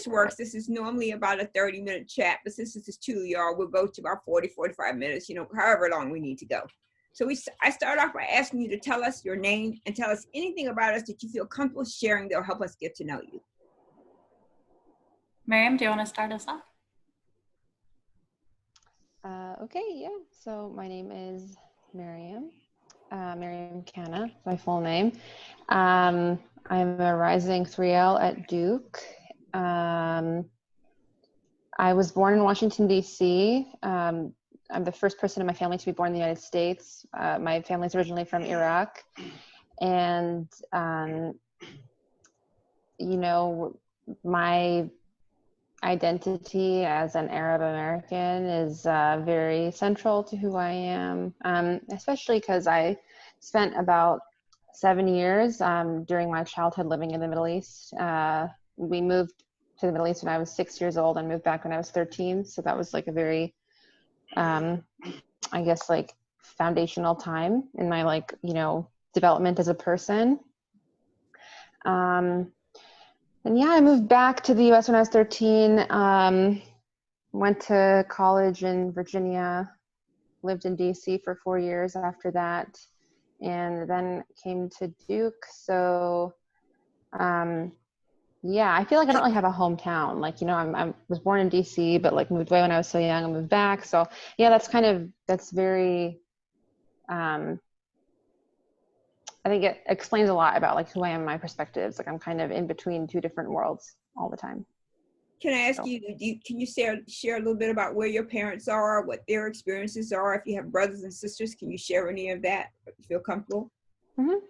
this works, this is normally about a 30-minute chat, but since this is two of y'all, we'll go to about 40, 45 minutes, however long we need to go. So I start off by asking you to tell us your name and tell us anything about us that you feel comfortable sharing that will help us get to know you. Maryam, do you want to start us off? Okay, yeah. So my name is Maryam Kanna, my full name. I'm a rising 3L at Duke. I was born in Washington, D.C. I'm the first person in my family to be born in the United States. My family's originally from Iraq. And, my identity as an Arab American is very central to who I am, especially because I spent about 7 years during my childhood living in the Middle East. We moved to the Middle East when I was 6 years old and moved back when I was 13. So that was like a very, foundational time in my development as a person. And yeah, I moved back to the U.S. when I was 13, went to college in Virginia, lived in D.C. for 4 years after that, and then came to Duke. So, I feel like I don't really have a hometown. I was born in D.C., but moved away when I was so young and moved back. So yeah, that's very, I think it explains a lot about who I am, my perspectives. I'm kind of in between two different worlds all the time. Can I ask you, can you share a little bit about where your parents are, what their experiences are? If you have brothers and sisters, can you share any of that if you feel comfortable? Mm-hmm.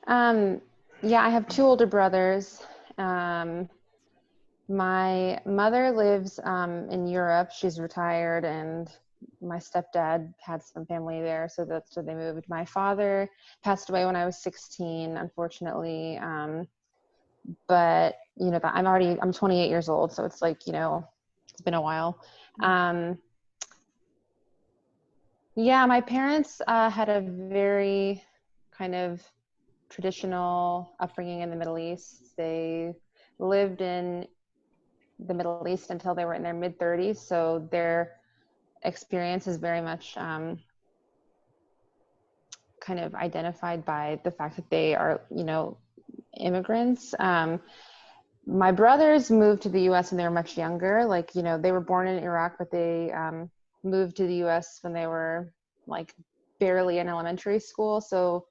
I have two older brothers. My mother lives in Europe. She's retired, and my stepdad had some family there, so that's where they moved. My father passed away when I was 16, unfortunately. But I'm 28 years old, so it's it's been a while. My parents had a very kind of traditional upbringing in the Middle East. They lived in the Middle East until they were in their mid-30s, so their experience is very much kind of identified by the fact that they are, immigrants. My brothers moved to the U.S. when they were much younger. They were born in Iraq, but they moved to the U.S. when they were barely in elementary school. So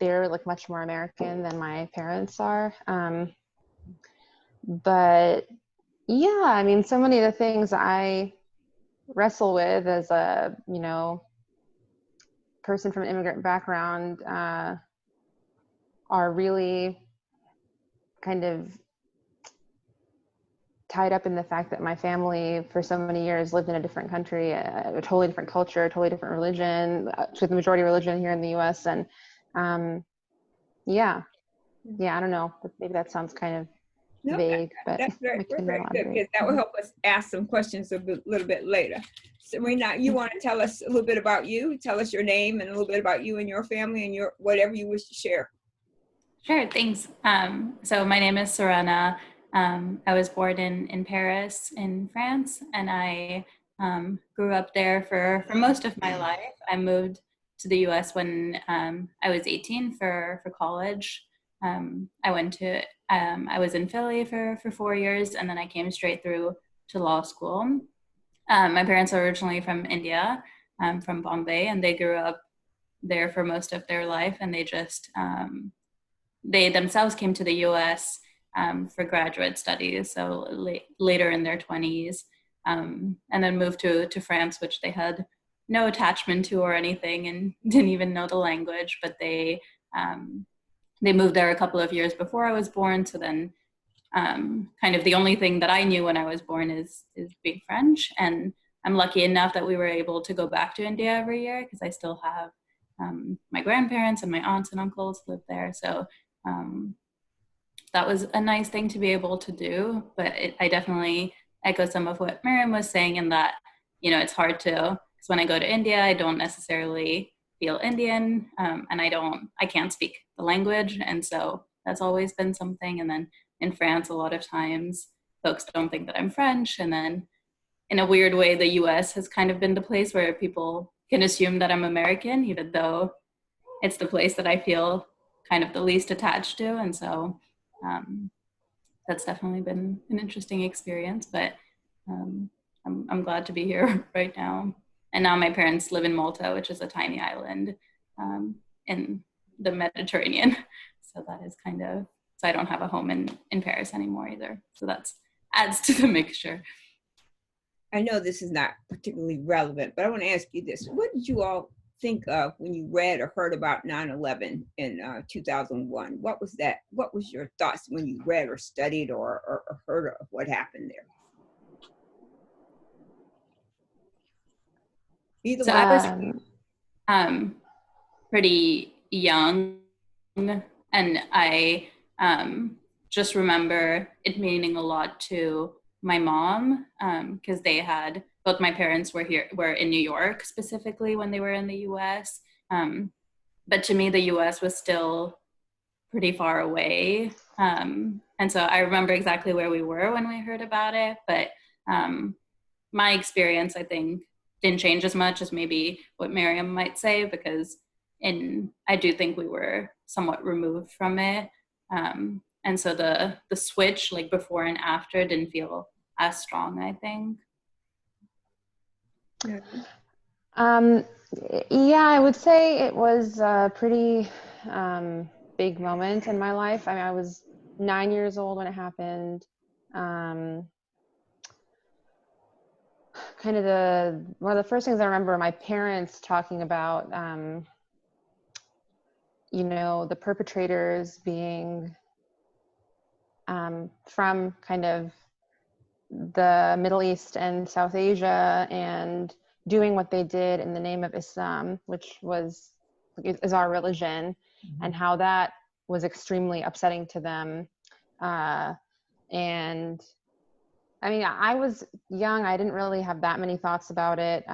they're much more American than my parents are. But yeah, so many of the things I wrestle with as a, person from an immigrant background are really kind of tied up in the fact that my family for so many years lived in a different country, a totally different culture, a totally different religion, with the majority religion here in the US. And I don't know, maybe that sounds kind of vague, but that's very good, because that will help us ask some questions a little bit later. Serena, you want to tell us a little bit about you? Tell us your name and a little bit about you and your family and your whatever you wish to share. Sure, thanks. So my name is Serena. I was born in Paris, in France, and I grew up there for most of my life. I moved to the U.S. when I was 18 for college. I was in Philly for 4 years, and then I came straight through to law school. My parents are originally from India, from Bombay, and they grew up there for most of their life, and they just they themselves came to the U.S. For graduate studies, so later in their 20s, and then moved to France, which they had no attachment to or anything, and didn't even know the language, but they moved there a couple of years before I was born. So then kind of the only thing that I knew when I was born is speak French. And I'm lucky enough that we were able to go back to India every year because I still have my grandparents and my aunts and uncles live there. So that was a nice thing to be able to do. But I definitely echo some of what Maryam was saying in that, it's hard to, because when I go to India, I don't necessarily feel Indian, and I can't speak the language. And so that's always been something. And then in France, a lot of times folks don't think that I'm French. And then in a weird way, the US has kind of been the place where people can assume that I'm American, even though it's the place that I feel kind of the least attached to. And so that's definitely been an interesting experience, but I'm glad to be here right now. And now my parents live in Malta, which is a tiny island in the Mediterranean. So that is kind of, so I don't have a home in Paris anymore either. So that's adds to the mixture. I know this is not particularly relevant, but I want to ask you this. What did you all think of when you read or heard about 9/11 in 2001? What was that? What was your thoughts when you read or studied or heard of what happened there? Either So one. I was pretty young, and I just remember it meaning a lot to my mom, because they had, both my parents were in New York specifically when they were in the US. But to me, the US was still pretty far away. And so I remember exactly where we were when we heard about it. But my experience, I think, didn't change as much as maybe what Maryam might say, because I do think we were somewhat removed from it. And so the switch, like before and after, didn't feel as strong, I think. Yeah, I would say it was a pretty big moment in my life. I mean, I was 9 years old when it happened. Kind of one of the first things I remember my parents talking about, you know, the perpetrators being from kind of the Middle East and South Asia, and doing what they did in the name of Islam, which is our religion, and how that was extremely upsetting to them. And I mean, I was young. I didn't really have that many thoughts about it.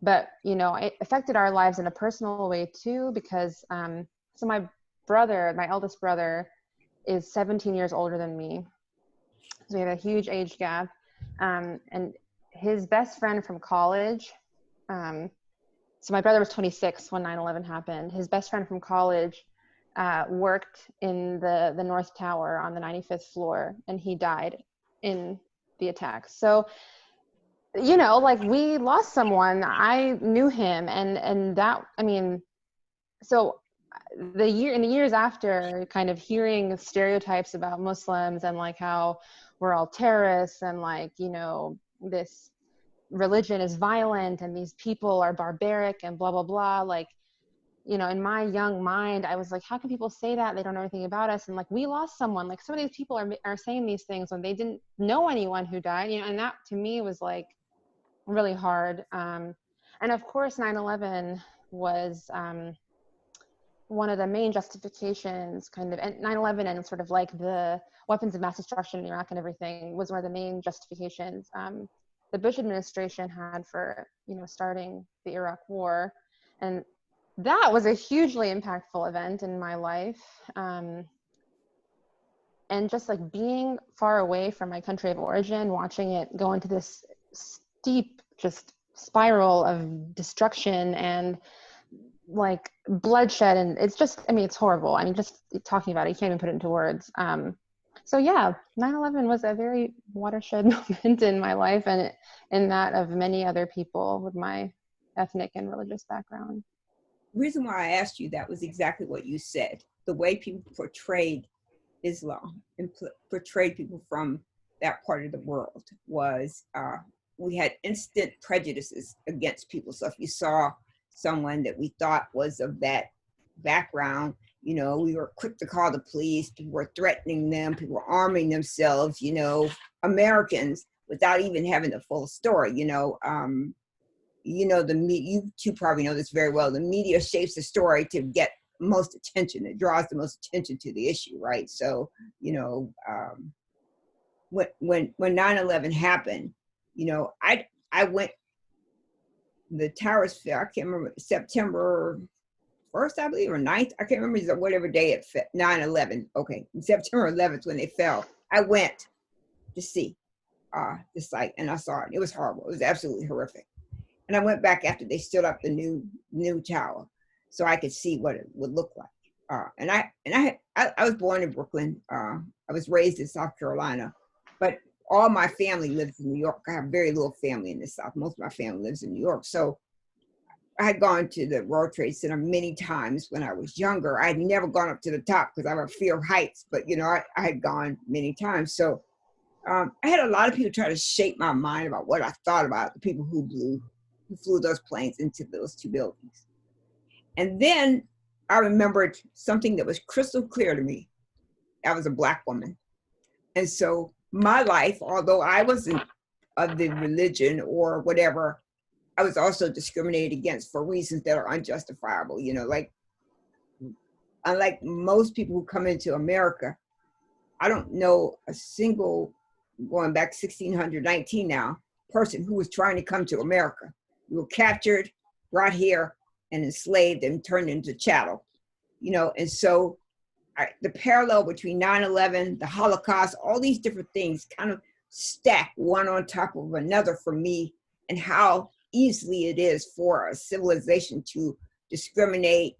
But, you know, it affected our lives in a personal way too, because so my eldest brother is 17 years older than me. So we have a huge age gap. And his best friend from college, so my brother was 26 when 9/11 happened. His best friend from college worked in the North Tower on the 95th floor, and he died in the attack. So, you know, like, we lost someone. I knew him, and that, I mean, so in the years after, kind of hearing stereotypes about Muslims and like how we're all terrorists, and like, you know, this religion is violent and these people are barbaric and blah blah blah, like, you know, in my young mind, I was like, how can people say that? They don't know anything about us. And like, we lost someone. Like, some of these people are saying these things when they didn't know anyone who died, you know, and that to me was like really hard. And of course, 9/11 was one of the main justifications, kind of, and 9/11 and sort of like the weapons of mass destruction in Iraq and everything was one of the main justifications the Bush administration had for, you know, starting the Iraq War. And that was a hugely impactful event in my life. And just like being far away from my country of origin, watching it go into this steep just spiral of destruction and like bloodshed, and it's just, I mean, it's horrible. I mean, just talking about it, you can't even put it into words. So yeah, 9/11 was a very watershed moment in my life, and in that of many other people with my ethnic and religious background. The reason why I asked you that was exactly what you said. The way people portrayed Islam and portrayed people from that part of the world was, we had instant prejudices against people. So if you saw someone that we thought was of that background, you know, we were quick to call the police. People were threatening them. People were arming themselves, you know, Americans, without even having the full story, you know. You know, you two probably know this very well. The media shapes the story to get most attention. It draws the most attention to the issue, right? So, you know, when 9/11 happened, you know, I went, the towers fell, I can't remember, September 1st, I believe, or 9th. I can't remember whatever day it fell, 9/11. Okay, September 11th when they fell. I went to see the site, and I saw it. It was horrible. It was absolutely horrific. And I went back after they stood up the new tower, so I could see what it would look like. And I was born in Brooklyn. I was raised in South Carolina, but all my family lives in New York. I have very little family in the South. Most of my family lives in New York. So I had gone to the World Trade Center many times when I was younger. I had never gone up to the top because I have a fear of heights, but I had gone many times. So I had a lot of people try to shape my mind about what I thought about the people who flew those planes into those two buildings. And then I remembered something that was crystal clear to me. I was a Black woman. And so my life, although I wasn't of the religion or whatever, I was also discriminated against for reasons that are unjustifiable. Like, unlike most people who come into America, I don't know a single, going back 1619 now, person who was trying to come to America. We were captured, brought here, and enslaved and turned into chattel. And so the parallel between 9/11, the Holocaust, all these different things kind of stack one on top of another for me, and how easily it is for a civilization to discriminate,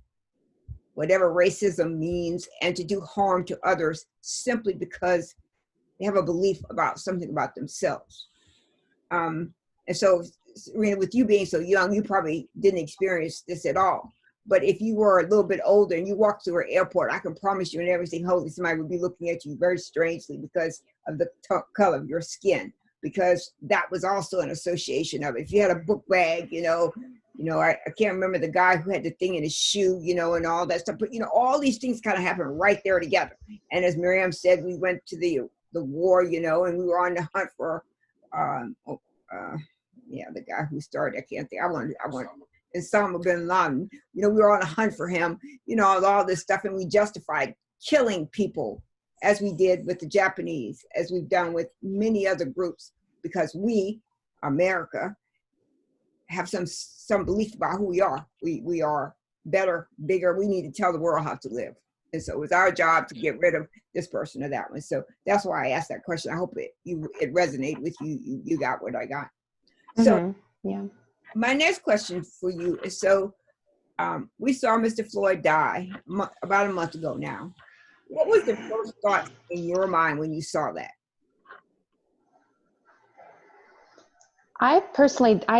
whatever racism means, and to do harm to others simply because they have a belief about something about themselves. And so, Serena, with you being so young, you probably didn't experience this at all. But if you were a little bit older and you walked through an airport, I can promise you in everything holy, somebody would be looking at you very strangely because of the color of your skin, because that was also an association of it. If you had a book bag, I can't remember the guy who had the thing in his shoe, and all that stuff. But, all these things kind of happen right there together. And as Maryam said, we went to the war, and we were on the hunt for, the guy who started, I can't think, I want Osama bin Laden, we were on a hunt for him, all this stuff, and we justified killing people as we did with the Japanese, as we've done with many other groups, because we, America, have some belief about who we are. We are better, bigger. We need to tell the world how to live. And so it was our job to get rid of this person or that one. So that's why I asked that question. I hope it resonated with you. You got what I got. So yeah. My next question for you is, so we saw Mr. Floyd die about a month ago now. What was the first thought in your mind when you saw that? I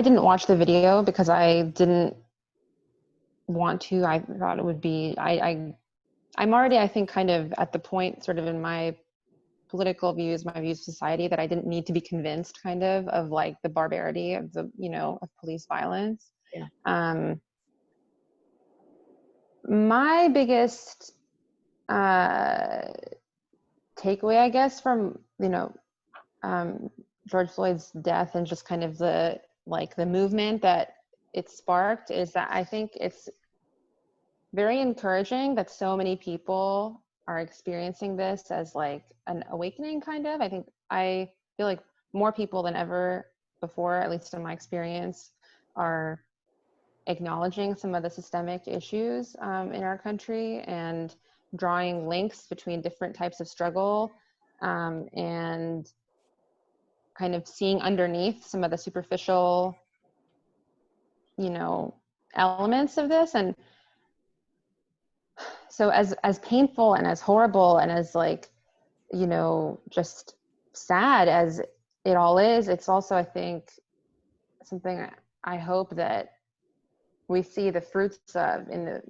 didn't watch the video because I didn't want to. I thought it would be, I'm already, I think, kind of at the point sort of in my political views, my views of society, that I didn't need to be convinced kind of like the barbarity of of police violence. Yeah. My biggest takeaway, I guess, from, George Floyd's death and just kind of the movement that it sparked is that I think it's very encouraging that so many people are experiencing this as like an awakening kind of. I feel like more people than ever before, at least in my experience, are acknowledging some of the systemic issues in our country and drawing links between different types of struggle and kind of seeing underneath some of the superficial, elements of this. And so as painful and as horrible and as just sad as it all is, it's also, I think, something I hope that we see the fruits of in the,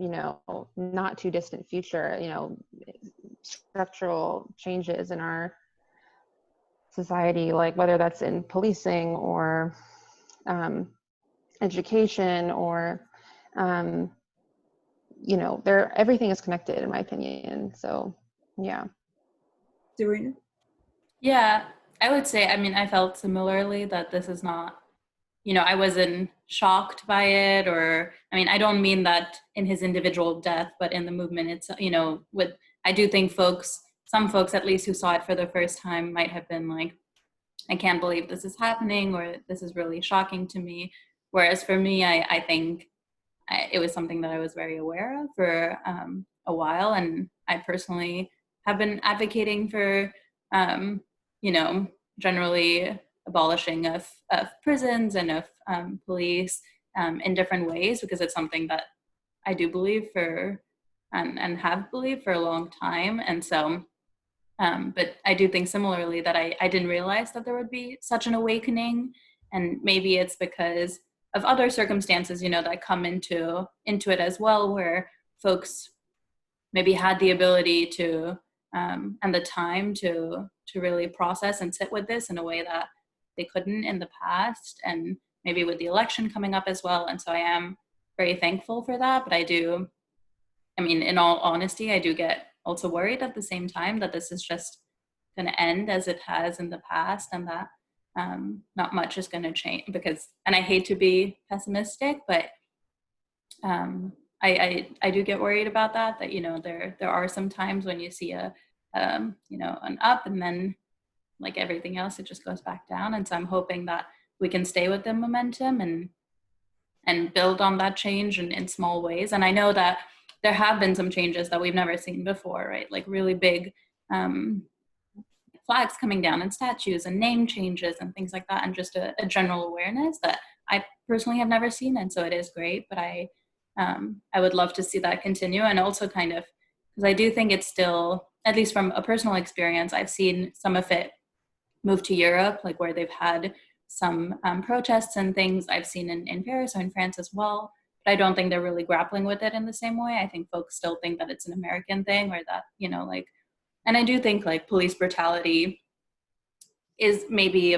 not too distant future, structural changes in our society, like whether that's in policing or education or, everything is connected in my opinion. So, yeah. Serena? Yeah, I would say, I felt similarly that this is not, I wasn't shocked by it, or, I don't mean that in his individual death, but in the movement, it's, I do think some folks at least who saw it for the first time might have been like, I can't believe this is happening, or this is really shocking to me. Whereas for me, I think it was something that I was very aware of for a while. And I personally have been advocating for, generally abolishing of prisons and of police in different ways, because it's something that I do believe for and have believed for a long time. And so, but I do think similarly that I didn't realize that there would be such an awakening. And maybe it's because of other circumstances, that come into it as well, where folks maybe had the ability to and the time to really process and sit with this in a way that they couldn't in the past, and maybe with the election coming up as well. And so I am very thankful for that. But in all honesty, I do get also worried at the same time that this is just going to end as it has in the past, and that not much is going to change. And I hate to be pessimistic, but I do get worried about that there are some times when you see an up, and then like everything else, it just goes back down. And so I'm hoping that we can stay with the momentum and build on that change in small ways. And I know that there have been some changes that we've never seen before, right? Like really big flags coming down and statues and name changes and things like that, and just a general awareness that I personally have never seen. And so it is great, but I would love to see that continue. And also kind of, because I do think it's still, at least from a personal experience, I've seen some of it move to Europe, like where they've had some protests and things. I've seen in Paris or in France as well. But I don't think they're really grappling with it in the same way. I think folks still think that it's an American thing, or that, and I do think like police brutality is maybe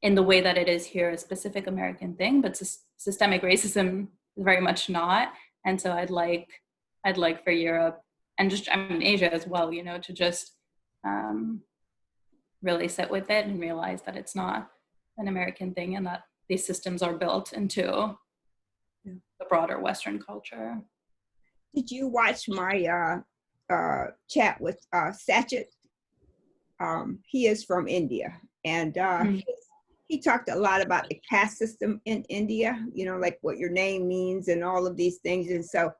in the way that it is here, a specific American thing, but systemic racism is very much not. And so I'd like for Europe and just, Asia as well, to just really sit with it and realize that it's not an American thing, and that these systems are built into the broader Western culture. Did you watch my chat with Sachin? He is from India, and he talked a lot about the caste system in India, like what your name means and all of these things. And so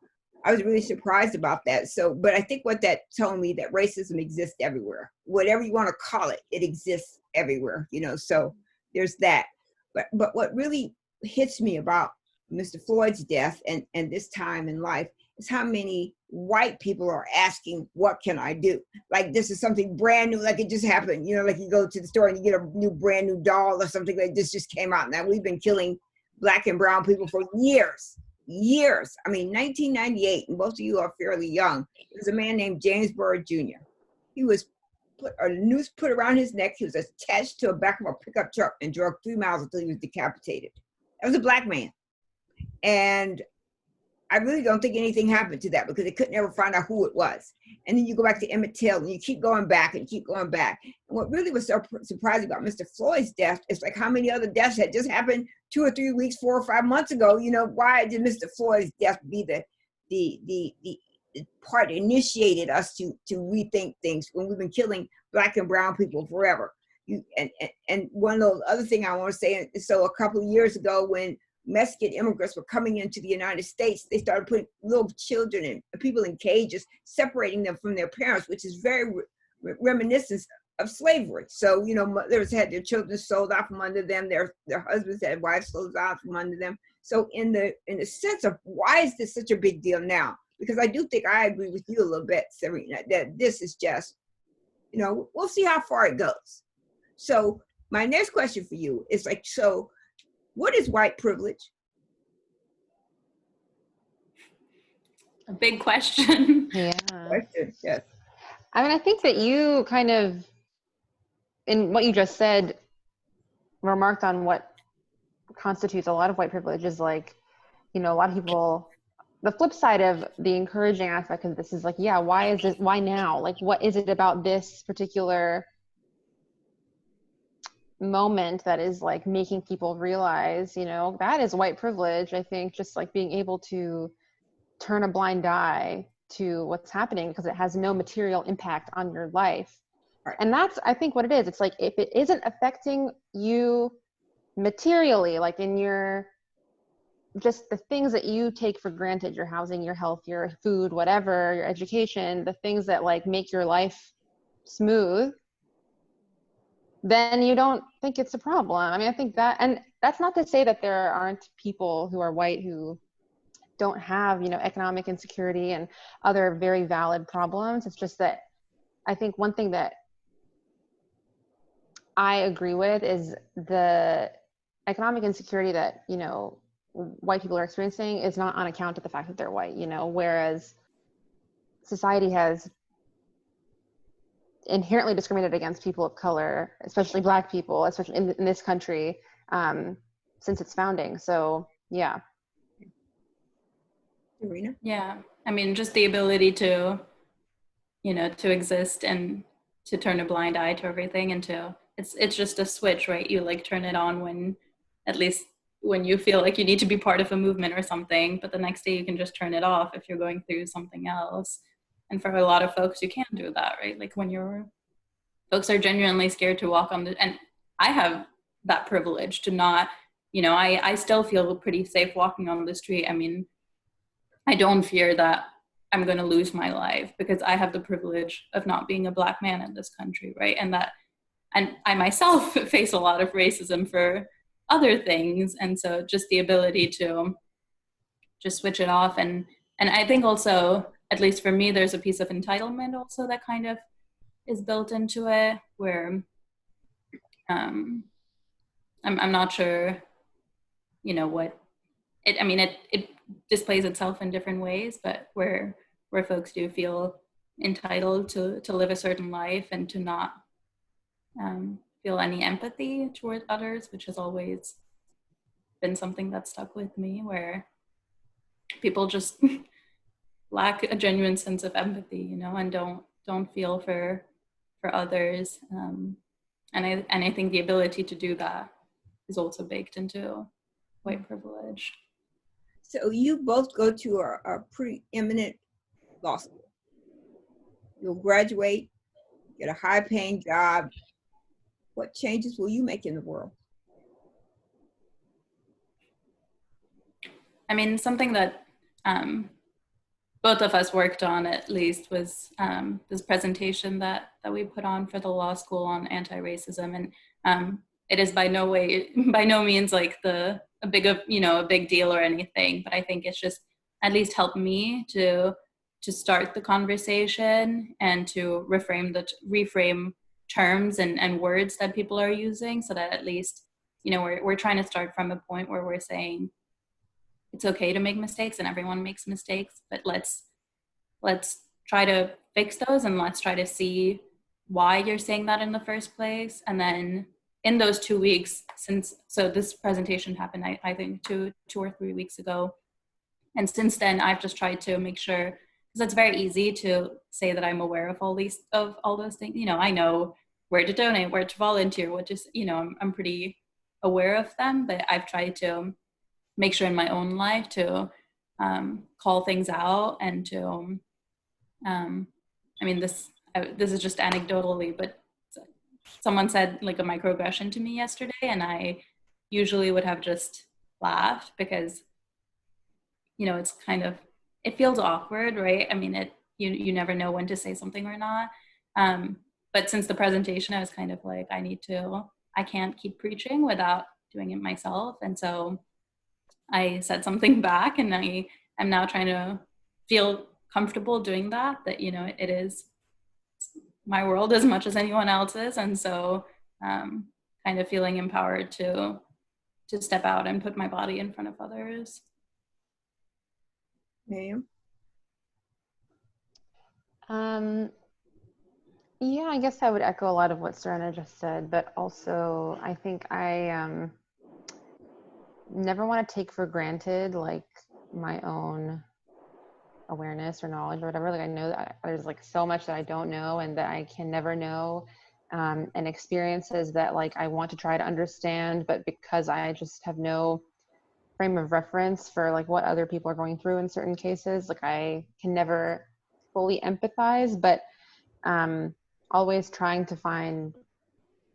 I was really surprised about that. So, but I think what that told me, that racism exists everywhere. Whatever you want to call it, it exists everywhere, so there's that. But what really hits me about Mr. Floyd's death and this time in life is how many white people are asking, what can I do? Like this is something brand new, like it just happened, like you go to the store and you get a new brand new doll or something like this just came out. Now we've been killing Black and brown people for years. 1998, and most of you are fairly young. There was a man named James Byrd Jr. He was a noose put around his neck. He was attached to the back of a pickup truck and drove 3 miles until he was decapitated. That was a Black man. And I really don't think anything happened to that, because they could never find out who it was. And then you go back to Emmett Till, and you keep going back and keep going back. And what really was so surprising about Mr. Floyd's death is like how many other deaths had just happened 2 or 3 weeks, 4 or 5 months ago. Why did Mr. Floyd's death be the part that initiated us to rethink things when we've been killing Black and brown people forever? And one of the other thing I want to say, so a couple of years ago when Mexican immigrants were coming into the United States, they started putting little children and people in cages, separating them from their parents, which is very reminiscent of slavery. So, mothers had their children sold out from under them, their husbands had wives sold out from under them. So in the sense of why is this such a big deal now? Because I do think I agree with you a little bit, Serena, that this is just, we'll see how far it goes. So my next question for you is like, so what is white privilege? A big question. Yeah. Yes. I think that you kind of, in what you just said, remarked on what constitutes a lot of white privilege is like, a lot of people, the flip side of the encouraging aspect of this is like, yeah, why now? Like, what is it about this particular moment that is like making people realize, that is white privilege? I think just like being able to turn a blind eye to what's happening because it has no material impact on your life. Right. And that's, I think, what it is. It's like, if it isn't affecting you materially, like in your just the things that you take for granted, your housing, your health, your food, whatever, your education, the things that like make your life smooth, then you don't think it's a problem. I mean, I think that, and that's not to say that there aren't people who are white who don't have, you know, economic insecurity and other very valid problems. It's just that I think one thing that I agree with is the economic insecurity that, you know, white people are experiencing is not on account of the fact that they're white, you know, whereas society has inherently discriminated against people of color, especially Black people, especially in this country, since its founding. So, yeah. Serena? Yeah, I mean, just the ability to, you know, to exist and to turn a blind eye to everything, and to, it's just a switch, right? You like turn it on when, at least when you feel like you need to be part of a movement or something, but the next day you can just turn it off if you're going through something else. And for a lot of folks, you can't do that, right? Like when you're, folks are genuinely scared to walk on the, and I have that privilege to not, you know, I still feel pretty safe walking on the street. I mean, I don't fear that I'm going to lose my life because I have the privilege of not being a Black man in this country, right? And that, and I myself face a lot of racism for other things. And so just the ability to just switch it off. And I think also, at least for me, there's a piece of entitlement also that kind of is built into it, where I'm not sure, you know, what it, I mean, it displays itself in different ways, but where folks do feel entitled to live a certain life and to not feel any empathy toward others, which has always been something that stuck with me, where people just lack a genuine sense of empathy, you know, and don't feel for others. And I think the ability to do that is also baked into white privilege. So you both go to a preeminent law school. You'll graduate, get a high-paying job. What changes will you make in the world? I mean, something that both of us worked on, at least, was this presentation that we put on for the law school on anti-racism, and it is by no means like a big deal or anything, but I think it's just at least helped me to start the conversation and to reframe terms and words that people are using, so that at least, you know, we're trying to start from a point where we're saying it's okay to make mistakes and everyone makes mistakes, but let's try to fix those, and let's try to see why you're saying that in the first place. And then in those 2 weeks, so this presentation happened, I think 2 or 3 weeks ago. And since then, I've just tried to make sure, because it's very easy to say that I'm aware of all those things. You know, I know where to donate, where to volunteer, you know, I'm pretty aware of them, but I've tried to make sure in my own life to call things out and to, I mean, this is just anecdotally, but someone said like a microaggression to me yesterday, and I usually would have just laughed because, you know, it's kind of, it feels awkward, right? I mean, you never know when to say something or not. But since the presentation, I was kind of like, I can't keep preaching without doing it myself. And so I said something back, and I am now trying to feel comfortable doing that, you know, it is my world as much as anyone else's. And so kind of feeling empowered to step out and put my body in front of others. Ma'am? Yeah, I guess I would echo a lot of what Serena just said, but also I think I never want to take for granted like my own awareness or knowledge or whatever. Like I know that there's like so much that I don't know and that I can never know, and experiences that like I want to try to understand, but because I just have no frame of reference for like what other people are going through in certain cases, like I can never fully empathize, but always trying to find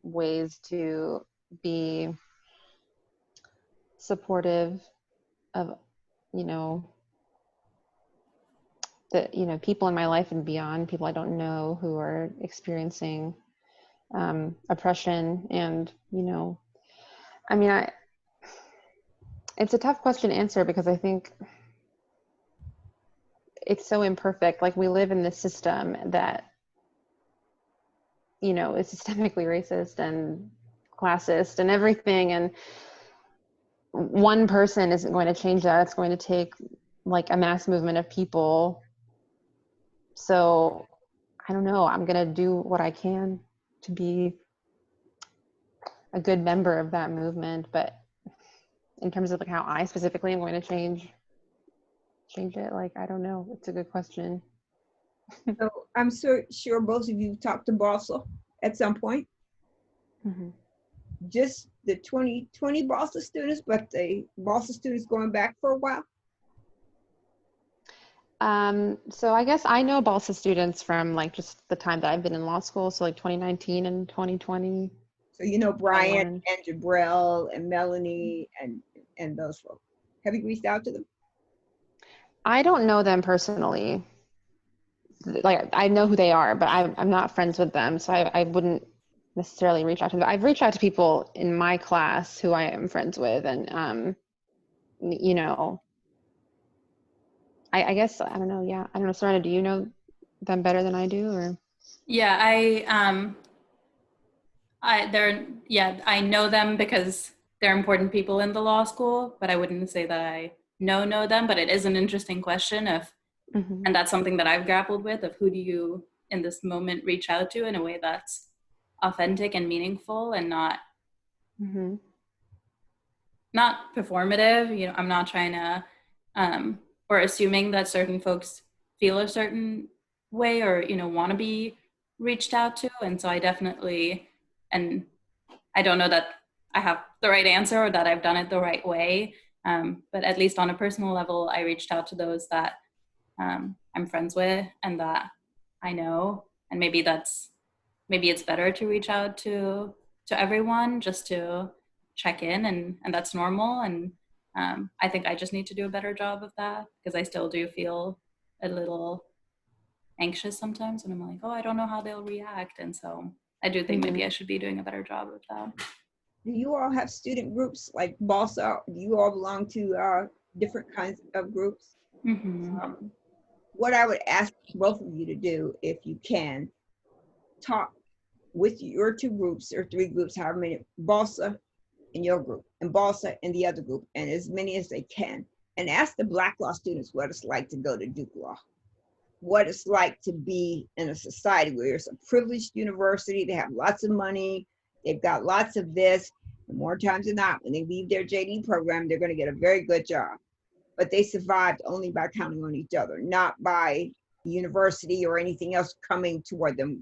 ways to be supportive of, you know, people in my life and beyond, people I don't know who are experiencing oppression. And, I mean, it's a tough question to answer because I think it's so imperfect. Like, we live in this system that, is systemically racist and classist and everything. And one person isn't going to change that. It's going to take like a mass movement of people. So I don't know. I'm going to do what I can to be a good member of that movement. But in terms of like how I specifically am going to change it, like, I don't know. It's a good question. So I'm sure both of you talked to Balsa at some point. Mm-hmm. Just the 2020 Balsa students, but the Balsa students going back for a while? So I guess I know Balsa students from like just the time that I've been in law school. So like 2019 and 2020. So you know Brian 21. and Jabrell and Melanie and those folks. Have you reached out to them? I don't know them personally. Like, I know who they are, but I'm not friends with them. So I wouldn't necessarily reach out to them. I've reached out to people in my class who I am friends with. And, I guess, I don't know. Yeah. I don't know. Serena, do you know them better than I do, or? Yeah, I know them because they're important people in the law school, but I wouldn't say that I know them. But it is an interesting question Mm-hmm. and that's something that I've grappled with, of who do you in this moment reach out to in a way that's authentic and meaningful and not Mm-hmm. not performative. I'm not trying to or assuming that certain folks feel a certain way or want to be reached out to. And so I definitely, and I don't know that I have the right answer or that I've done it the right way, but at least on a personal level, I reached out to those that I'm friends with and that I know. And maybe it's better to reach out to everyone just to check in, and that's normal. And I think I just need to do a better job of that, because I still do feel a little anxious sometimes when I'm like, oh, I don't know how they'll react. And so I do think maybe I should be doing a better job of that. Do you all have student groups like Balsa? Do you all belong to different kinds of groups? Mm-hmm. What I would ask both of you to do, if you can, talk with your two groups or three groups, however many, Balsa in your group and Balsa in the other group, and as many as they can, and ask the Black law students what it's like to go to Duke Law, what it's like to be in a society where it's a privileged university. They have lots of money, they've got lots of this, and more times than not, when they leave their JD program, they're going to get a very good job. But they survived only by counting on each other, not by university or anything else coming toward them,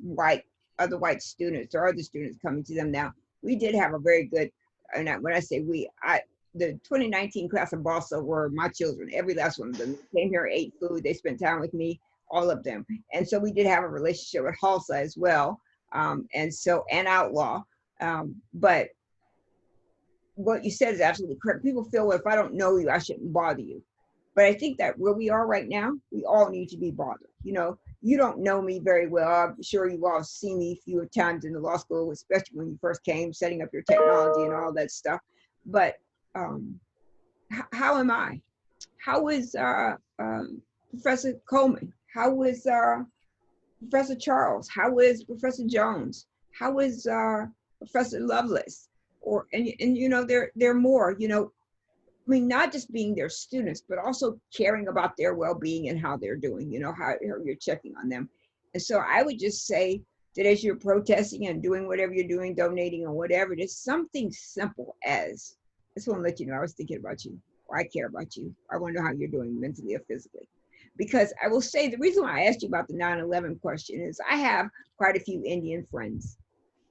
other white students or other students coming to them. Now, we did have a very good, and when I say we, the 2019 class of Balsa were my children. Every last one of them came here, ate food, they spent time with me, all of them. And so we did have a relationship with Halsa as well, and Outlaw. But what you said is absolutely correct. People feel, well, if I don't know you, I shouldn't bother you. But I think that where we are right now, we all need to be bothered. You don't know me very well. I'm sure you all seen me a few times in the law school, especially when you first came, setting up your technology and all that stuff. But how am I? How is Professor Coleman? How is Professor Charles? How is Professor Jones? How is Professor Lovelace? And there are more. I mean, not just being their students, but also caring about their well-being and how they're doing, how you're checking on them. And so I would just say that as you're protesting and doing whatever you're doing, donating or whatever, just something simple as, I just want to let you know, I was thinking about you, or I care about you. I want to know how you're doing mentally or physically. Because I will say the reason why I asked you about the 9/11 question is I have quite a few Indian friends,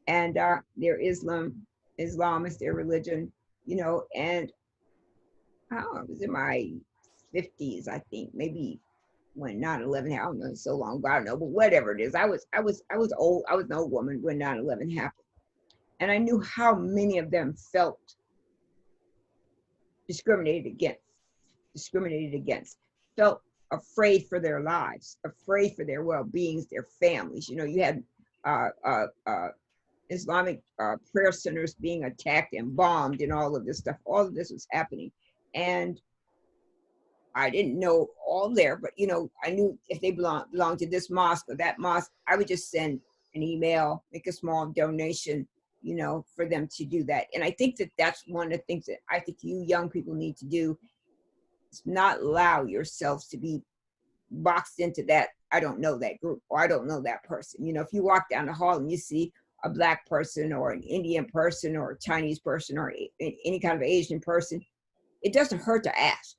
and their Islam is their religion, and I was in my 50s, I think, maybe when 9/11 happened. I don't know, it's so long ago, I don't know, but whatever it is, I was old. I was an old woman when 9/11 happened. And I knew how many of them felt discriminated against, discriminated against, felt afraid for their lives, afraid for their well-beings, their families. You know, you had uh, uh, uh, Islamic prayer centers being attacked and bombed and all of this stuff. All of this was happening. And I didn't know all there, but, you know, I knew if they belonged to this mosque or that mosque, I would just send an email, make a small donation, you know, for them to do that. And I think that that's one of the things that I think you young people need to do, is not allow yourselves to be boxed into that, I don't know that group, or I don't know that person. You know, if you walk down the hall and you see a Black person or an Indian person or a Chinese person or any kind of Asian person, it doesn't hurt to ask,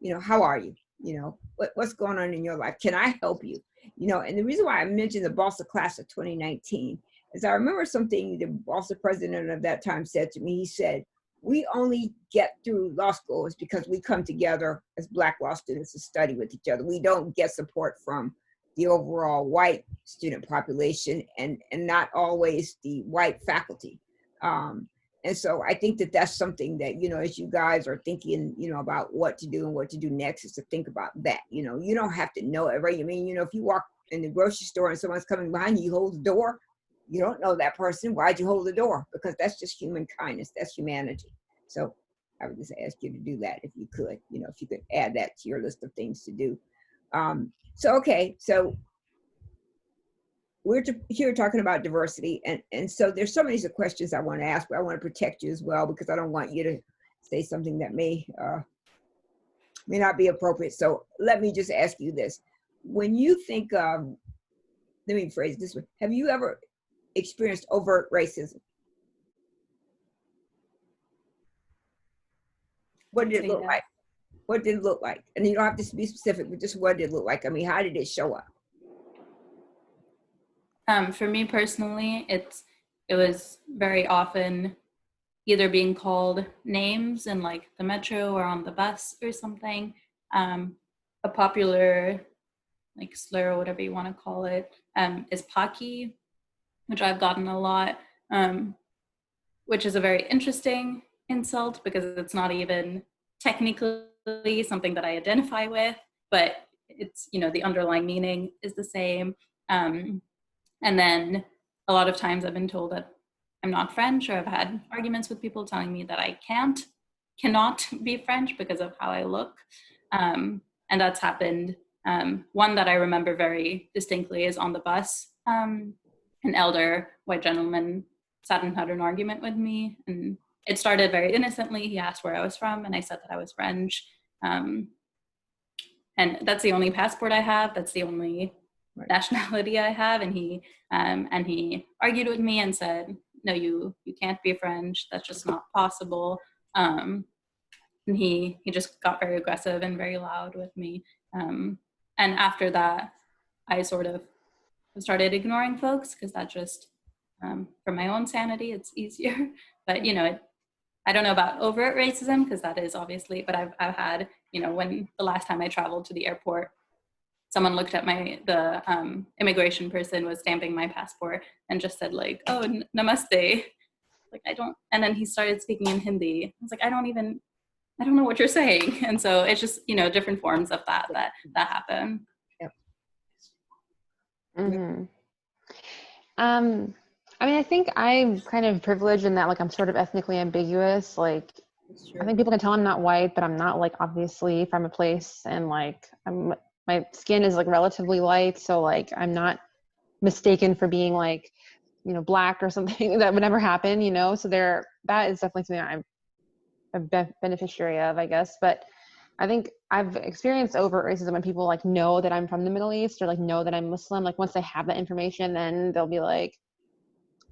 you know, how are you? You know, what's going on in your life? Can I help you? You know, and the reason why I mentioned the BALSA class of 2019 is I remember something the BALSA president of that time said to me. He said, we only get through law school is because we come together as Black law students to study with each other. We don't get support from the overall white student population and not always the white faculty. And so I think that that's something that, you know, as you guys are thinking, you know, about what to do and what to do next, is to think about that. You know, you don't have to know it, right? I mean, you know, if you walk in the grocery store and someone's coming behind you, you hold the door. You don't know that person. Why'd you hold the door? Because that's just human kindness. That's humanity. So I would just ask you to do that if you could, you know, if you could add that to your list of things to do. Okay, so we're here talking about diversity, and so there's so many questions I want to ask, but I want to protect you as well, because I don't want you to say something that may not be appropriate. So let me just ask you this. When you think of, let me phrase it this way, have you ever experienced overt racism? What did it look like? What did it look like? And you don't have to be specific, but just what did it look like? I mean, how did it show up? For me personally, it was very often either being called names in like the metro or on the bus or something. A popular like slur or whatever you want to call it is Paki, which I've gotten a lot, which is a very interesting insult because it's not even technically something that I identify with, but it's, you know, the underlying meaning is the same. And then a lot of times I've been told that I'm not French, or I've had arguments with people telling me that I cannot be French because of how I look. And that's happened. One that I remember very distinctly is on the bus. An elder white gentleman sat and had an argument with me, and it started very innocently. He asked where I was from, and I said that I was French. And that's the only passport I have. That's the only nationality I have. And he argued with me and said, no, you can't be French. That's just not possible. And he just got very aggressive and very loud with me. And after that, I sort of started ignoring folks, because that just, for my own sanity, it's easier. But, you know, I don't know about overt racism, because that is obviously, but I've had, you know, when the last time I traveled to the airport, someone looked at the immigration person was stamping my passport and just said like, oh, namaste. Like, I don't, and then he started speaking in Hindi. I was like, I don't know what you're saying. And so it's just, you know, different forms of that happen. Yep. Mm-hmm. I mean, I think I'm kind of privileged in that, like, I'm sort of ethnically ambiguous. Like, I think people can tell I'm not white, but I'm not, like, obviously from a place, and like my skin is like relatively light, so like I'm not mistaken for being like, you know, Black or something. That would never happen, you know. So that is definitely something I'm a beneficiary of, I guess. But I think I've experienced overt racism when people like know that I'm from the Middle East, or like know that I'm Muslim. Like once they have that information, then they'll be like,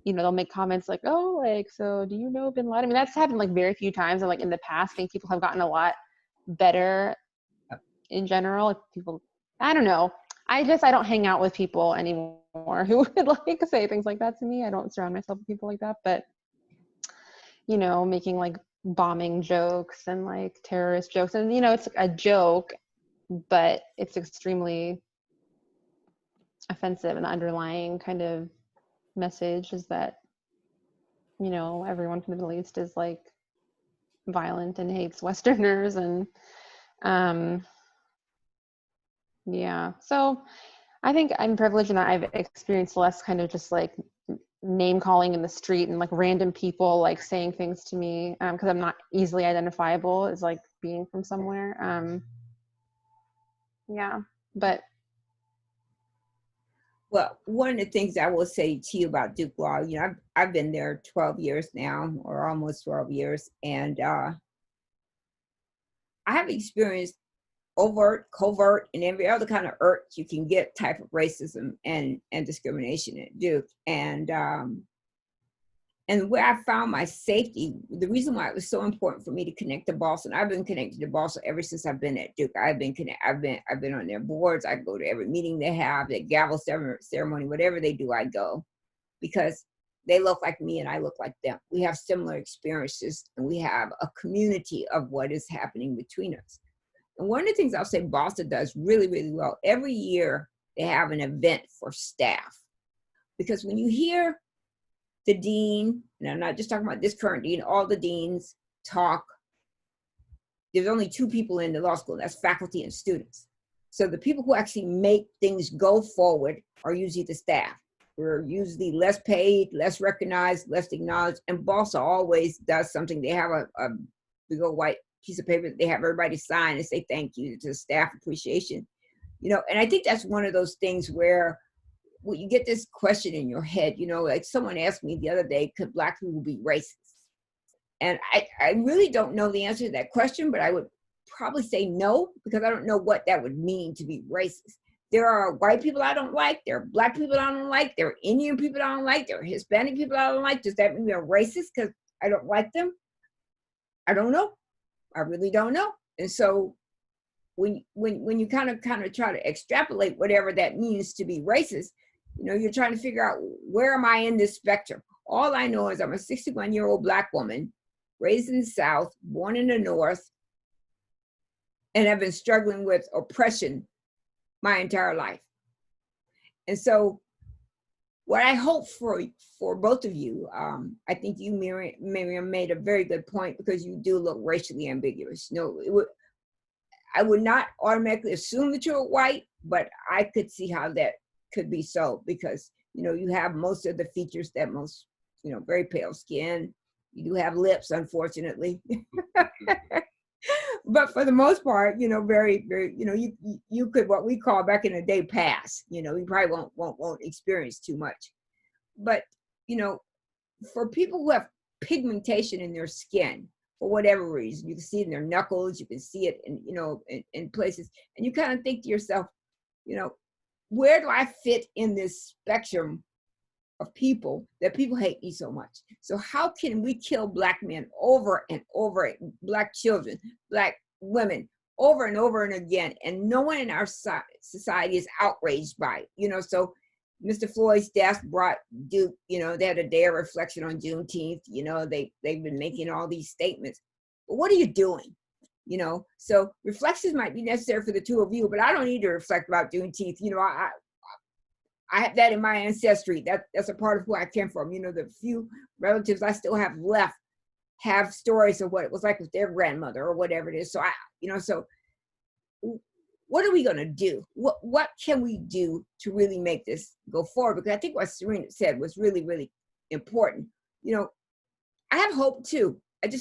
you know, they'll make comments like, oh, like, so do you know bin Laden? I mean, that's happened like very few times. And like in the past, I think people have gotten a lot better in general. Like people, I don't know. I don't hang out with people anymore who would like say things like that to me. I don't surround myself with people like that. But, you know, making like bombing jokes and like terrorist jokes, and, you know, it's a joke, but it's extremely offensive. And the underlying kind of message is that, you know, everyone from the Middle East is like violent and hates Westerners, and Um, yeah, so I think I'm privileged in that I've experienced less kind of just like name calling in the street and like random people like saying things to me because I'm not easily identifiable as like being from somewhere. Yeah, but Well, one of the things I will say to you about Duke Law, you know, I've been there 12 years now, or almost 12 years, and I have experienced overt, covert, and every other kind of you can get type of racism and discrimination at Duke. And where I found my safety, the reason why it was so important for me to connect to Boston, I've been connected to Boston ever since I've been at Duke. I've been on their boards. I go to every meeting they have, their gavel ceremony, whatever they do, I go, because they look like me and I look like them. We have similar experiences and we have a community of what is happening between us. And one of the things I'll say Boston does really, really well, every year they have an event for staff. Because when you hear the dean, and I'm not just talking about this current dean, all the deans talk, there's only two people in the law school, that's faculty and students. So the people who actually make things go forward are usually the staff. We're usually less paid, less recognized, less acknowledged, and BOSA always does something. They have a big old white piece of paper that they have everybody sign and say thank you to staff appreciation. You know, and I think that's one of those things where you get this question in your head, you know, like someone asked me the other day, could Black people be racist? And I really don't know the answer to that question, but I would probably say no, because I don't know what that would mean to be racist. There are white people I don't like, there are Black people I don't like, there are Indian people I don't like, there are Hispanic people I don't like. Does that mean they're racist because I don't like them? I don't know. I really don't know. And so when you kind of try to extrapolate whatever that means to be racist, you know, you're trying to figure out, where am I in this spectrum? All I know is I'm a 61-year-old Black woman, raised in the South, born in the North, and have been struggling with oppression my entire life. And so what I hope for both of you, I think you, Miriam, made a very good point, because you do look racially ambiguous. You know, I would not automatically assume that you're white, but I could see how that could be so, because, you know, you have most of the features that most, you know, very pale skin. You do have lips, unfortunately. But for the most part, you know, very, very, you know, you could, what we call back in the day, pass. You know, you probably won't experience too much. But, you know, for people who have pigmentation in their skin, for whatever reason, you can see it in their knuckles, you can see it in, you know, in places, and you kind of think to yourself, you know, where do I fit in this spectrum of people that people hate me so much? So how can we kill Black men over and over, Black children, Black women, over and over and again, and no one in our society is outraged by it? You know, so Mr. Floyd's death brought Duke, you know, they had a day of reflection on Juneteenth. You know, they've been making all these statements. But what are you doing? You know, so reflections might be necessary for the two of you, but I don't need to reflect about Juneteenth. You know, I have that in my ancestry. That's a part of who I came from. You know, the few relatives I still have left have stories of what it was like with their grandmother or whatever it is. So you know, so what are we going to do? What can we do to really make this go forward? Because I think what Serena said was really, really important. You know, I have hope too. I've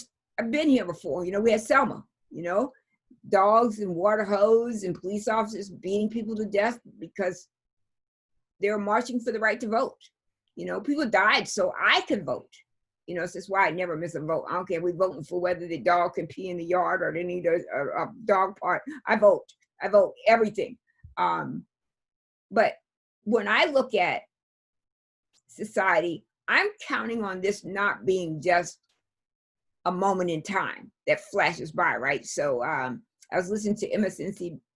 been here before. You know, we had Selma, you know, dogs and water hose and police officers beating people to death because they were marching for the right to vote. You know, people died so I could vote. You know, so that's why I never miss a vote. I don't care if we're voting for whether the dog can pee in the yard or they need a dog park. I vote everything. But when I look at society, I'm counting on this not being just a moment in time that flashes by, right? So I was listening to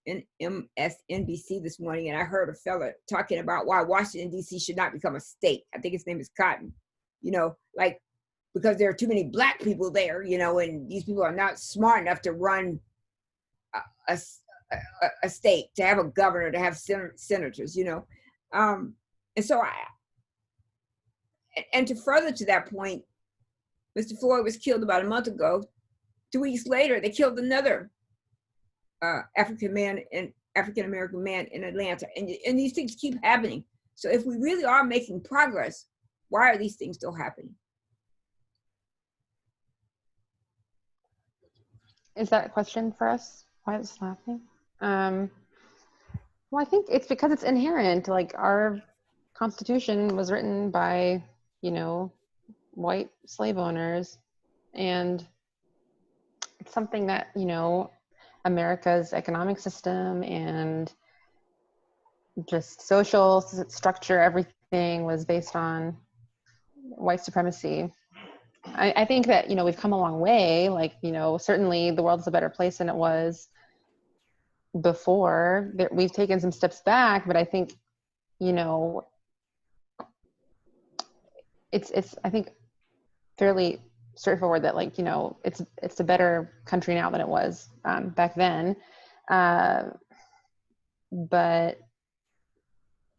MSNBC this morning, and I heard a fella talking about why Washington, D.C. should not become a state. I think his name is Cotton. You know, like, because there are too many Black people there, you know, and these people are not smart enough to run a state, to have a governor, to have senators, you know. And so and to further to that point, Mr. Floyd was killed about a month ago. 2 weeks later, they killed another African American man in Atlanta, and these things keep happening. So if we really are making progress, why are these things still happening? Is that a question for us? Why is this happening? Well, I think it's because it's inherent. Like our Constitution was written by, white slave owners, and it's something that, America's economic system and just social structure, everything was based on white supremacy. I think that, we've come a long way. Like, certainly the world is a better place than it was before. We've taken some steps back, but I think, it's I think fairly straightforward that, like, it's a better country now than it was back then. But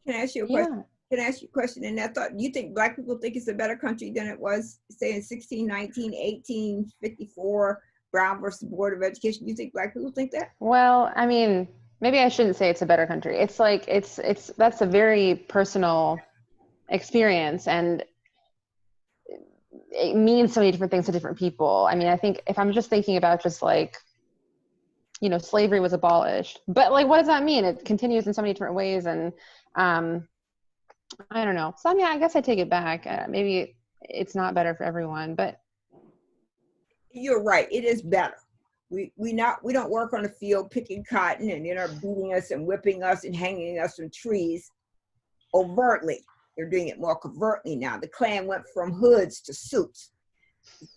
can I ask you a question? Can I ask you a question? And I thought, you think Black people think it's a better country than it was, say, in 1619, 1854, Brown versus Board of Education? You think Black people think that? Well, I mean, maybe I shouldn't say it's a better country. It's like, that's a very personal experience, and it means so many different things to different people. I mean, I think if I'm just thinking about just like, slavery was abolished, but like, what does that mean? It continues in so many different ways. And I don't know. So, I mean, I guess I take it back. Maybe it's not better for everyone, but. You're right. It is better. We don't work on the field picking cotton and beating us and whipping us and hanging us from trees overtly. They're doing it more covertly now. The Klan went from hoods to suits.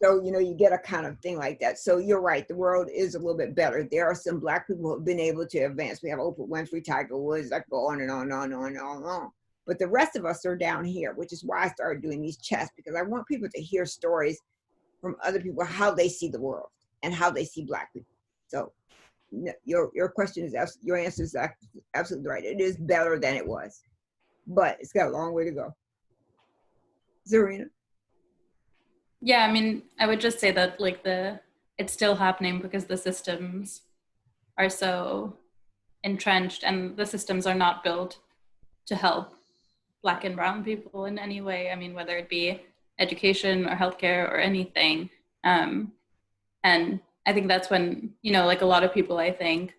So, you get a kind of thing like that. So you're right. The world is a little bit better. There are some Black people who have been able to advance. We have Oprah Winfrey, Tiger Woods, I go on and on and on and on and on and on. But the rest of us are down here, which is why I started doing these chats, because I want people to hear stories from other people, how they see the world and how they see Black people. So your question is, your answer is absolutely right. It is better than it was, but it's got a long way to go. Serena? Yeah, I mean, I would just say that like it's still happening because the systems are so entrenched, and the systems are not built to help Black and brown people in any way. I mean, whether it be education or healthcare or anything. And I think that's when, like a lot of people, I think,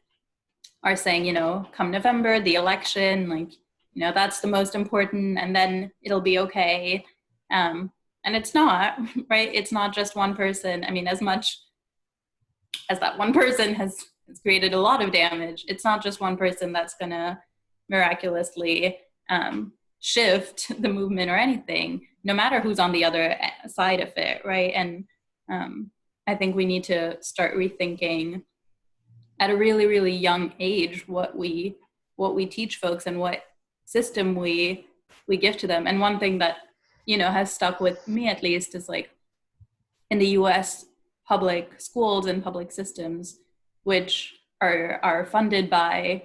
are saying, come November, the election, like, that's the most important, and then it'll be okay. And it's not, right? It's not just one person. I mean, as much as that one person has created a lot of damage, it's not just one person that's gonna miraculously shift the movement or anything, no matter who's on the other side of it, right? And I think we need to start rethinking at a really, really young age what we teach folks and what system we give to them. And one thing that has stuck with me, at least, is like in the US public schools and public systems, which are funded by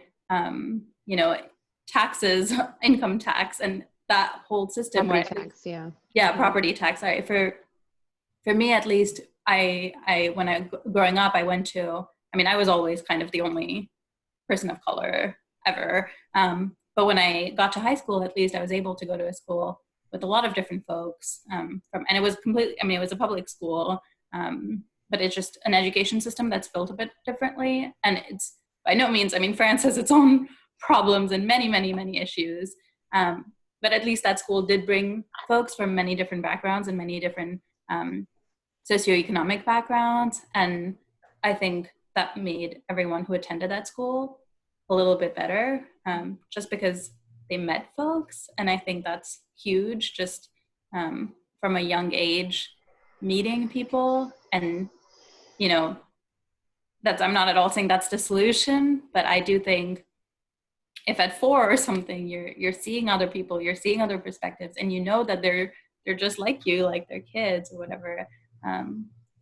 taxes, income tax, and that whole system. Property tax, yeah. Property tax. Sorry, for me at least, I when I growing up, I went to. I mean, I was always kind of the only person of color ever. But when I got to high school, at least, I was able to go to a school with a lot of different folks. And it was completely. I mean, it was a public school, but it's just an education system that's built a bit differently, and it's by no means. I mean, France has its own problems and many, many, many issues. But at least that school did bring folks from many different backgrounds and many different socioeconomic backgrounds. And I think that made everyone who attended that school a little bit better, just because they met folks. And I think that's huge, just from a young age, meeting people. And, I'm not at all saying that's the solution, but I do think if at 4 or something, you're seeing other people, you're seeing other perspectives, and that they're just like you, like they're kids or whatever.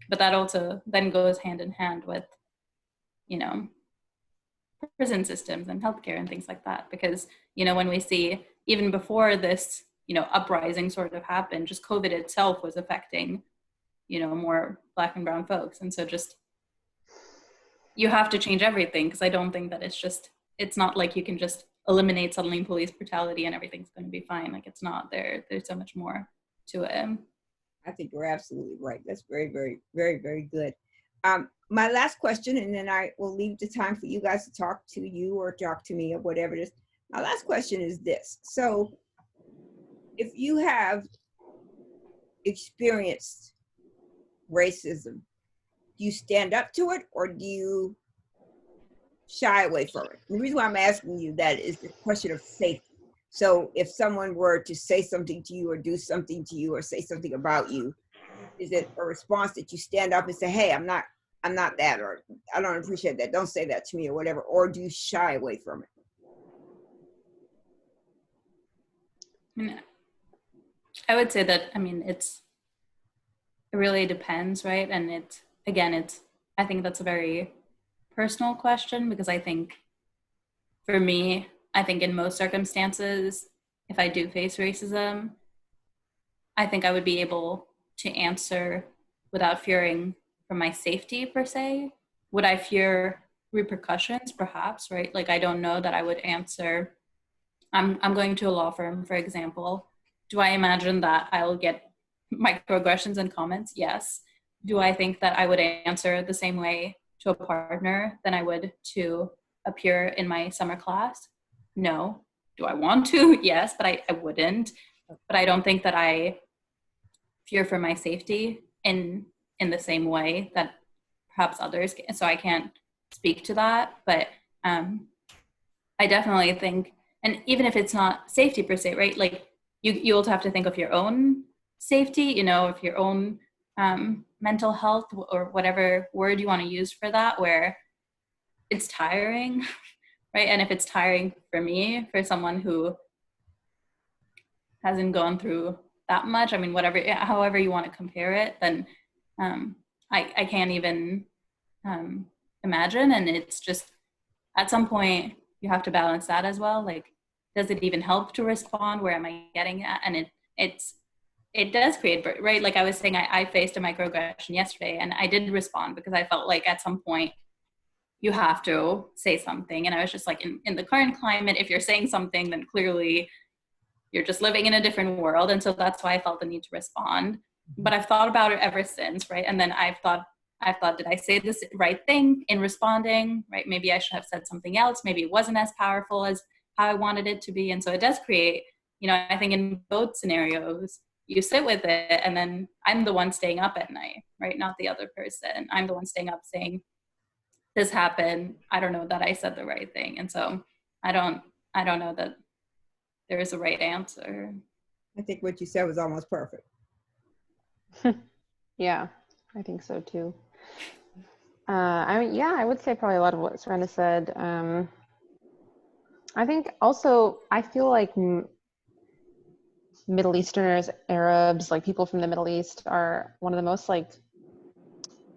But that also then goes hand in hand with, prison systems and healthcare and things like that. Because, when we see, even before this, uprising sort of happened, just COVID itself was affecting, more Black and brown folks. And so just, you have to change everything, because I don't think that it's not like you can just eliminate suddenly police brutality and everything's going to be fine. Like, it's not there. There's so much more to it. I think you're absolutely right. That's very, very, very, very good. My last question, and then I will leave the time for you guys to talk to you or talk to me or whatever it is. My last question is this. So if you have experienced racism, do you stand up to it or do you shy away from it? The reason why I'm asking you that is the question of safety. So if someone were to say something to you or do something to you or say something about you, is it a response that you stand up and say, hey, I'm not that, or I don't appreciate that, don't say that to me or whatever, or do you shy away from it? I mean, I would say that, I mean, it really depends, right? And I think that's a very personal question, because I think for me, I think in most circumstances, if I do face racism, I think I would be able to answer without fearing for my safety per se. Would I fear repercussions? Perhaps, right? Like, I don't know that I would answer. I'm going to a law firm, for example. Do I imagine that I'll get microaggressions and comments? Yes. Do I think that I would answer the same way to a partner than I would to a peer in my summer class? No. Do I want to? Yes, but I wouldn't. But I don't think that I fear for my safety in the same way that perhaps others can. So I can't speak to that, but I definitely think, and even if it's not safety per se, right? Like, you also have to think of your own safety, you know, of your own mental health, or whatever word you want to use for that, where it's tiring, right? And if it's tiring for me, for someone who hasn't gone through that much, I mean, whatever, however you want to compare it, then I can't even imagine. And it's just, at some point, you have to balance that as well. Like, does it even help to respond? Where am I getting at? And it does create, right? Like I was saying, I faced a microaggression yesterday, and I did respond because I felt like at some point you have to say something. And I was just like, in the current climate, if you're saying something, then clearly you're just living in a different world. And so that's why I felt the need to respond. But I've thought about it ever since, right? And then I've thought, did I say this right thing in responding, right? Maybe I should have said something else. Maybe it wasn't as powerful as how I wanted it to be. And so it does create, you know, I think in both scenarios, you sit with it, and then I'm the one staying up at night, right? Not the other person. I'm the one staying up saying, this happened. I don't know that I said the right thing. And so I don't know that there is a right answer. I think what you said was almost perfect. Yeah, I think so too. I mean, yeah, I would say probably a lot of what Serena said. I think also, I feel like Middle Easterners, Arabs, like people from the Middle East are one of the most like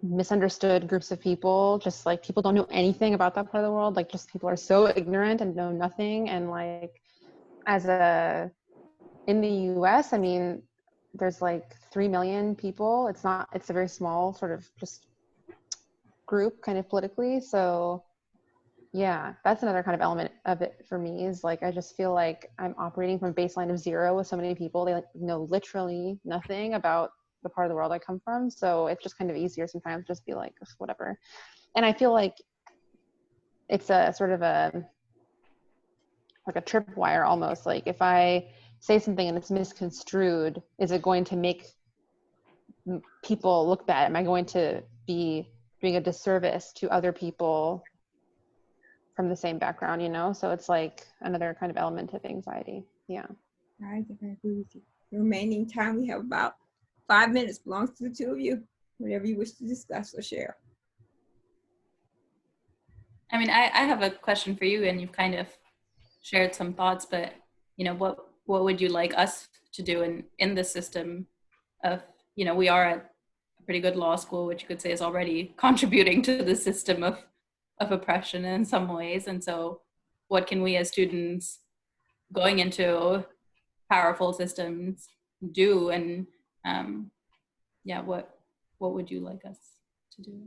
misunderstood groups of people. Just like people don't know anything about that part of the world. Like just people are so ignorant and know nothing. And like in the US, I mean, there's like 3 million people. It's a very small sort of just group kind of politically. So yeah, that's another kind of element of it for me, is like I just feel like I'm operating from a baseline of zero with so many people. They like know literally nothing about the part of the world I come from. So it's just kind of easier sometimes just be like, whatever. And I feel like it's a sort of like a tripwire almost. Like if I say something and it's misconstrued, is it going to make people look bad? Am I going to be doing a disservice to other people from the same background, you know? So it's like another kind of element of anxiety. Yeah. I think I agree with you. The remaining time, we have about 5 minutes, belongs to the two of you. Whatever you wish to discuss or share. I mean, I have a question for you, and you've kind of shared some thoughts, but you know, what would you like us to do in the system of, you know, we are at a pretty good law school, which you could say is already contributing to the system of oppression in some ways. And so what can we as students going into powerful systems do? And yeah, what would you like us to do?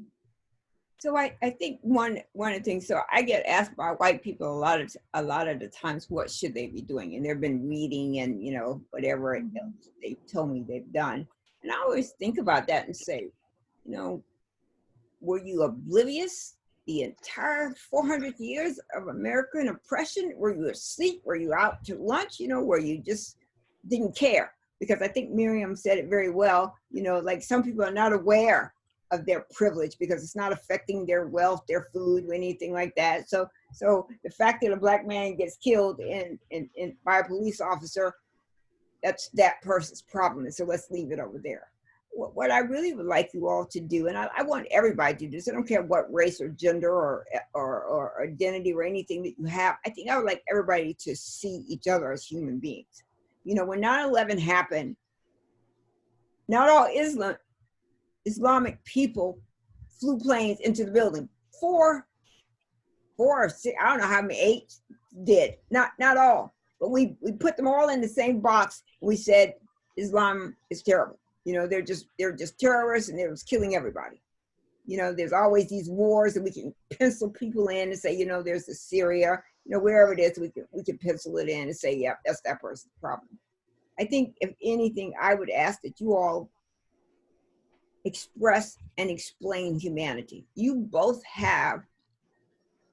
So I think one of the things, so I get asked by white people a lot of the times what should they be doing, and they've been reading and whatever else they told me they've done, and I always think about that and say, were you oblivious the entire 400 years of American oppression? Were you asleep? Were you out to lunch? Where you just didn't care? Because I think Miriam said it very well. Like some people are not aware of their privilege because it's not affecting their wealth, their food, or anything like that. So the fact that a black man gets killed by a police officer, that's that person's problem. And so let's leave it over there. What I really would like you all to do, and I want everybody to do this, I don't care what race or gender or identity or anything that you have, I think I would like everybody to see each other as human beings. When 9/11 happened, not all Islamic people flew planes into the building. Four or six, I don't know how many, 8 did. Not all, but we put them all in the same box. And we said Islam is terrible. They're just terrorists and they're just killing everybody. There's always these wars, and we can pencil people in and say, there's the Syria, wherever it is, we can pencil it in and say, yeah, that's that person's problem. I think if anything, I would ask that you all express and explain humanity. You both have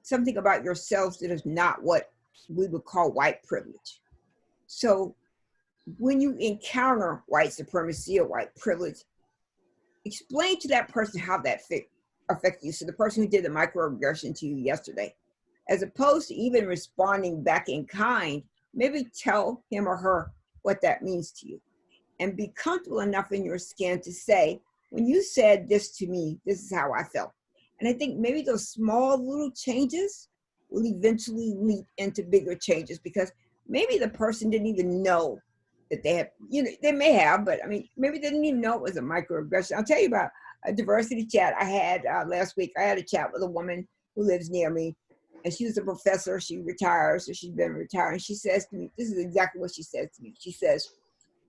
something about yourselves that is not what we would call white privilege. So when you encounter white supremacy or white privilege, explain to that person how that affects you. So the person who did the microaggression to you yesterday, as opposed to even responding back in kind, maybe tell him or her what that means to you. And be comfortable enough in your skin to say, when you said this to me, this is how I felt. And I think maybe those small little changes will eventually leap into bigger changes, because maybe the person didn't even know that they have, they may have, but I mean, maybe they didn't even know it was a microaggression. I'll tell you about a diversity chat I had last week. I had a chat with a woman who lives near me, and she was a professor. She retired, so she's been retired. And she says to me, this is exactly what she says to me. She says,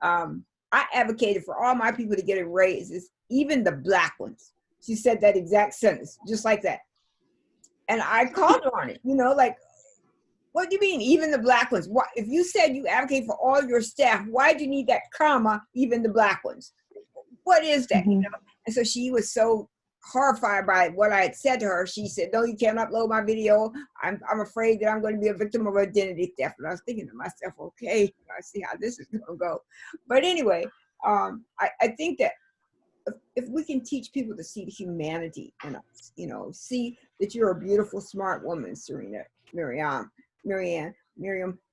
I advocated for all my people to get a raises, even the black ones. She said that exact sentence, just like that. And I called her on it, like, what do you mean, even the black ones? Why, if you said you advocate for all your staff, why do you need that comma, even the black ones? What is that? Mm-hmm. And so she was so horrified by what I had said to her. She said, no, you can't upload my video. I'm afraid that I'm going to be a victim of identity theft. And I was thinking to myself, okay, I see how this is going to go. But anyway, I think that if we can teach people to see the humanity in us, see that you're a beautiful, smart woman, Serena, Miriam,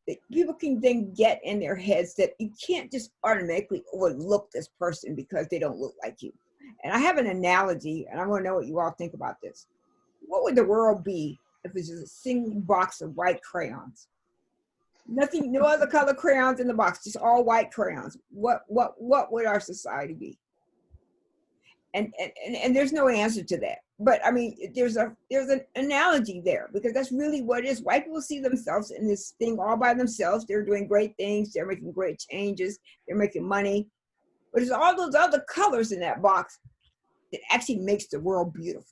that people can then get in their heads that you can't just automatically overlook this person because they don't look like you. And I have an analogy, and I want to know what you all think about this. What would the world be if it was just a single box of white crayons? Nothing, no other color crayons in the box, just all white crayons. What would our society be? And there's no answer to that. But I mean, there's an analogy there, because that's really what it is. White people see themselves in this thing all by themselves. They're doing great things. They're making great changes. They're making money. But it's all those other colors in that box that actually makes the world beautiful.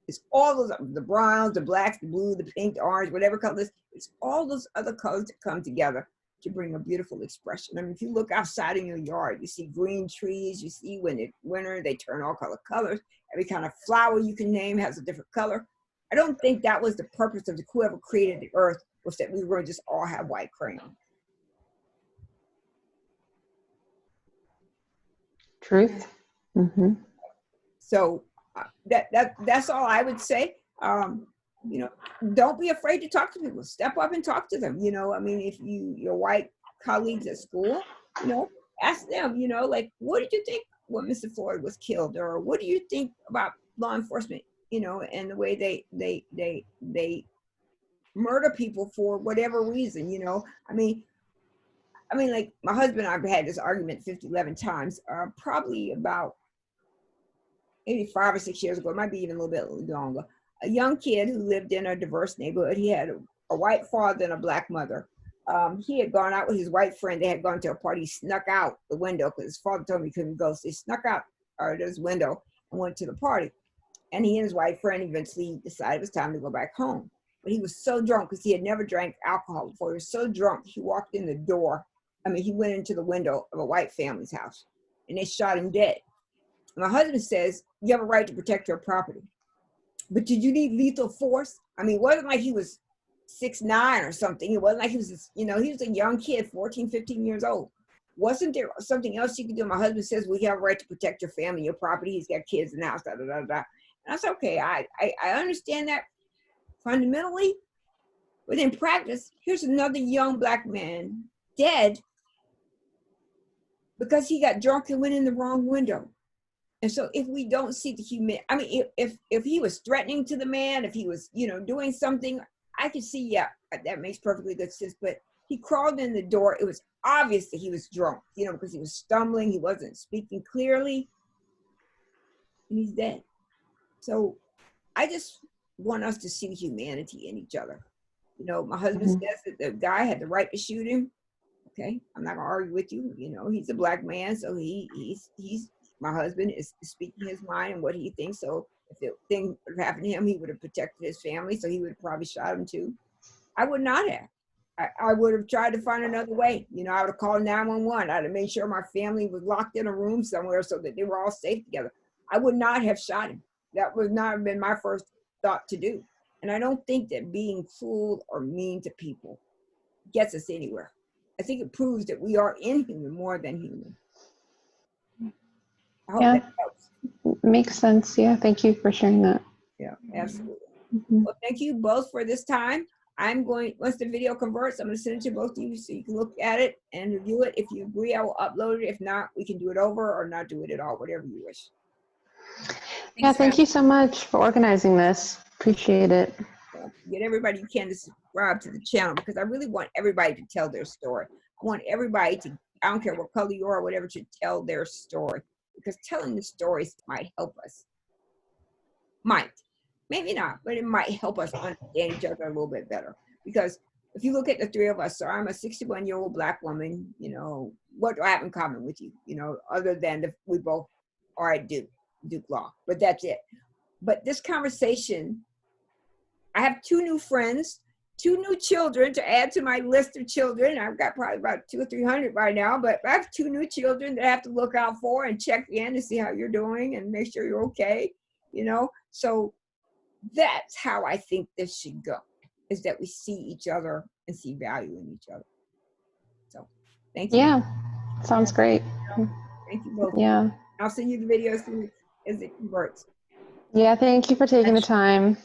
It's all those, the browns, the blacks, the blue, the pink, the orange, whatever colors. It's all those other colors that come together to bring a beautiful expression. I mean, if you look outside in your yard, you see green trees. You see when it's winter, they turn all colors. Every kind of flower you can name has a different color. I don't think that was the purpose of whoever created the earth, was that we were going to just all have white crayon. Truth. Mm-hmm. So that's all I would say. Don't be afraid to talk to people. Step up and talk to them. I mean, if your white colleagues at school, ask them, like, what did you think when Mr. Floyd was killed? Or what do you think about law enforcement, and the way they murder people for whatever reason, I mean, like my husband and I have had this argument 11 times, probably about maybe 5 or 6 years ago. It might be even a little bit longer. A young kid who lived in a diverse neighborhood. He had a white father and a black mother. He had gone out with his white friend. They had gone to a party. He snuck out the window because his father told him he couldn't go. So he snuck out this window and went to the party. And he and his white friend eventually decided it was time to go back home. But he was so drunk because he had never drank alcohol before. He was so drunk, he walked in the door. I mean, he went into the window of a white family's house and they shot him dead. My husband says, you have a right to protect your property. But did you need lethal force? I mean, it wasn't like he was 6'9" or something. It wasn't like he was, you know, he was a young kid, 14, 15 years old. Wasn't there something else you could do? My husband says, well, you have a right to protect your family, your property. He's got kids in the house, da, da, da, da. And that's okay. I understand that fundamentally, but in practice, here's another young black man dead because he got drunk and went in the wrong window. And so if we don't see the human, I mean, if he was threatening to the man, if he was, you know, doing something, I could see, yeah, that makes perfectly good sense. But he crawled in the door. It was obvious that he was drunk, you know, because he was stumbling. He wasn't speaking clearly. And he's dead. So I just want us to see humanity in each other. You know, my husband says that the guy had the right to shoot him. Okay, I'm not gonna argue with you. You know, he's a black man, so he's my husband is speaking his mind and what he thinks. So if the thing would have happened to him, he would have protected his family. So he would have probably shot him too. I would not have. I would have tried to find another way. You know, I would have called 911. I'd have made sure my family was locked in a room somewhere so that they were all safe together. I would not have shot him. That would not have been my first thought to do. And I don't think that being cruel or mean to people gets us anywhere. I think it proves that we are inhuman more than human. I hope that helps. Makes sense. Yeah, thank you for sharing that. Yeah, absolutely. Well, thank you both for this time. I'm going, once the video converts, I'm going to send it to both of you so you can look at it and review it. If you agree, I will upload it. If not, we can do it over or not do it at all, whatever you wish. Yeah, thank you so much for organizing this. Appreciate it. Get everybody you can to subscribe to the channel because I really want everybody to tell their story. I want everybody to, I don't care what color you are or whatever, to tell their story because telling the stories might help us. Might. Maybe not, but it might help us understand each other a little bit better. Because if you look at the three of us, so I'm a 61-year-old black woman, you know, what do I have in common with you? You know, other than we both are at Duke Law, but that's it. But this conversation, I have 2 new friends, 2 new children to add to my list of children. I've got probably about 200 or 300 by now, but I have 2 new children that I have to look out for and check in to see how you're doing and make sure you're okay, you know? So that's how I think this should go, is that we see each other and see value in each other. So thank you. Yeah, sounds great. Thank you both. Yeah. I'll send you the video as soon as it converts. Yeah, thank you for taking the time.